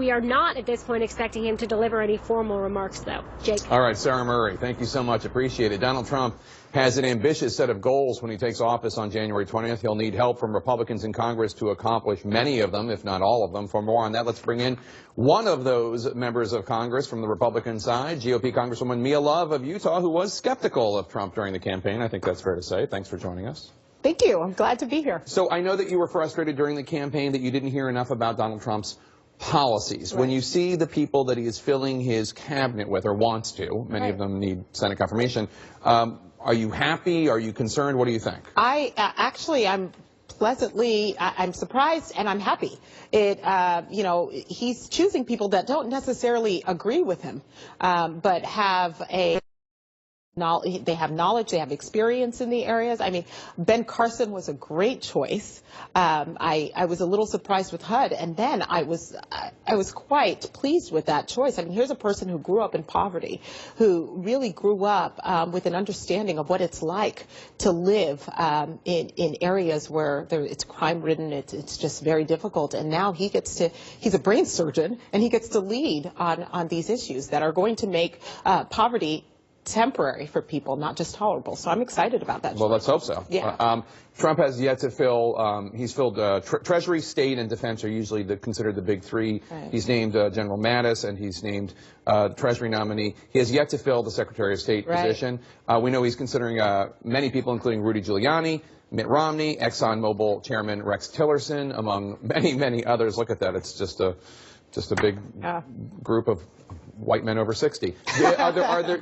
We are not at this point expecting him to deliver any formal remarks, though. Jake. All right, Sarah Murray, thank you so much. Appreciate it. Donald Trump has an ambitious set of goals when he takes office on January 20th. He'll need help from Republicans in Congress to accomplish many of them, if not all of them. For more on that, let's bring in one of those members of Congress from the Republican side, GOP Congresswoman Love of Utah, who was skeptical of Trump during the campaign. I think that's fair to say. Thanks for joining us. Thank you. I'm glad to be here. So I know that you were frustrated during the campaign that you didn't hear enough about Donald Trump's policies. Right. When you see the people that he is filling his cabinet with, or wants to, many of them need Senate confirmation, are you happy? Are you concerned? What do you think? I'm pleasantly, I'm surprised and I'm happy. He's choosing people that don't necessarily agree with him, but have they have knowledge, they have experience in the areas. I mean, Ben Carson was a great choice. I was a little surprised with HUD, and then I was quite pleased with that choice. I mean, here's a person who grew up in poverty, who really grew up with an understanding of what it's like to live in areas where it's crime-ridden, it's just very difficult, and now he's a brain surgeon, and he gets to lead on these issues that are going to make poverty temporary for people, not just tolerable. So I'm excited about that. Well, let's hope so. Yeah. Trump has yet to fill, he's filled Treasury, State, and Defense are usually considered the big three. Right. He's named General Mattis, and he's named Treasury nominee. He has yet to fill the Secretary of State position. We know he's considering many people, including Rudy Giuliani, Mitt Romney, ExxonMobil Chairman Rex Tillerson, among many, many others. Look at that. It's just a big group of white men over 60. Do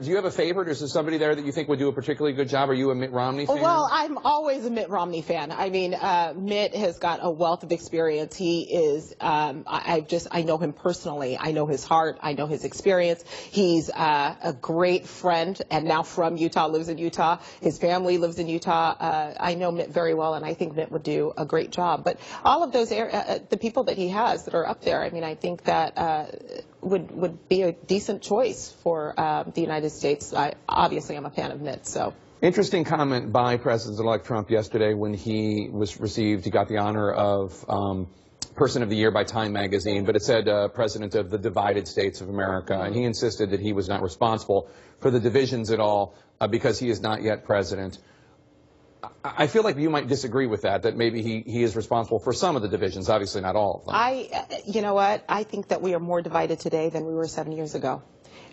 you have a favorite, or is there somebody there that you think would do a particularly good job? Are you a Mitt Romney fan? Well, I'm always a Mitt Romney fan. I mean, Mitt has got a wealth of experience. He is, I know him personally. I know his heart. I know his experience. He's a great friend, and now from Utah, lives in Utah. His family lives in Utah. I know Mitt very well, and I think Mitt would do a great job. But all of those, the people that he has that are up there, I mean, I think that would be a decent choice for the United States. Obviously, I'm a fan of Mitt, so. Interesting comment by President-elect Trump yesterday when he got the honor of Person of the Year by Time magazine, but it said President of the Divided States of America, and he insisted that he was not responsible for the divisions at all because he is not yet president. I feel like you might disagree with that maybe he is responsible for some of the divisions, obviously not all of them. You know what? I think that we are more divided today than we were 7 years ago.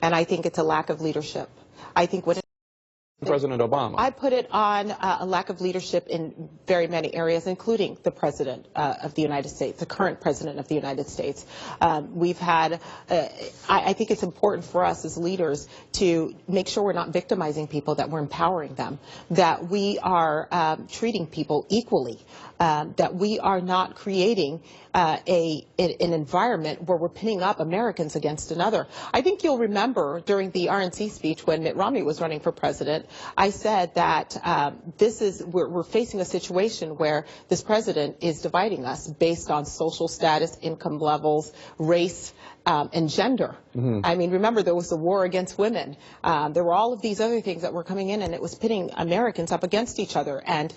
And I think it's a lack of leadership. I think what President Obama. I put it on a lack of leadership in very many areas, including the President of the United States, the current President of the United States. We've had, I think it's important for us as leaders to make sure we're not victimizing people, that we're empowering them, that we are treating people equally, that we are not creating an environment where we're pinning up Americans against another. I think you'll remember during the RNC speech when Mitt Romney was running for president, I said that we're facing a situation where this president is dividing us based on social status, income levels, race, and gender. Mm-hmm. I mean, remember, there was the war against women. There were all of these other things that were coming in, and it was pitting Americans up against each other. And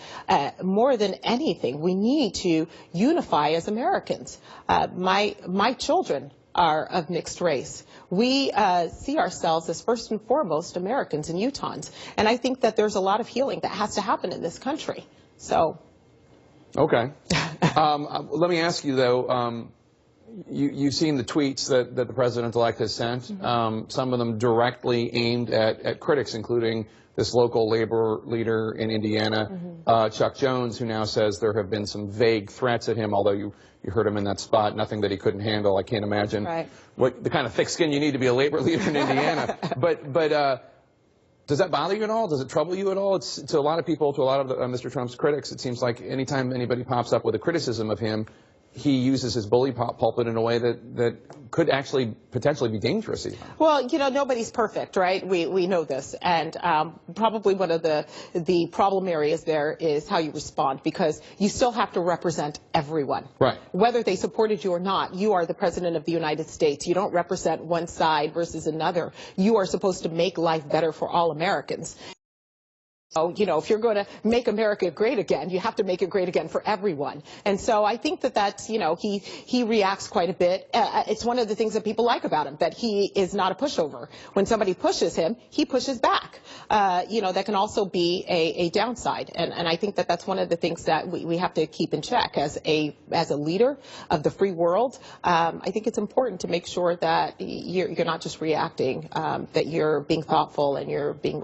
more than anything, we need to unify as Americans. My children are of mixed race. We see ourselves as first and foremost Americans and Utahns. And I think that there's a lot of healing that has to happen in this country. So. Okay. Let me ask you, though, you've seen the tweets that the president-elect has sent, mm-hmm. Some of them directly aimed at critics, including this local labor leader in Indiana, mm-hmm. Chuck Jones, who now says there have been some vague threats at him, although you heard him in that spot, nothing that he couldn't handle. I can't imagine what the kind of thick skin you need to be a labor leader in Indiana. But does that bother you at all? Does it trouble you at all? It's to a lot of people, to a lot of Mr. Trump's critics, it seems like anytime anybody pops up with a criticism of him, he uses his bully pulpit in a way that could actually potentially be dangerous even. Well, you know, nobody's perfect, right? We know this. And probably one of the problem areas there is how you respond, because you still have to represent everyone. Right. Whether they supported you or not, you are the President of the United States. You don't represent one side versus another. You are supposed to make life better for all Americans. So, you know, if you're going to make America great again, you have to make it great again for everyone. And so I think that that's, you know, he reacts quite a bit. It's one of the things that people like about him, that he is not a pushover. When somebody pushes him, he pushes back. You know, that can also be a downside. And I think that that's one of the things that we have to keep in check as a leader of the free world. I think it's important to make sure that you're not just reacting, that you're being thoughtful and you're being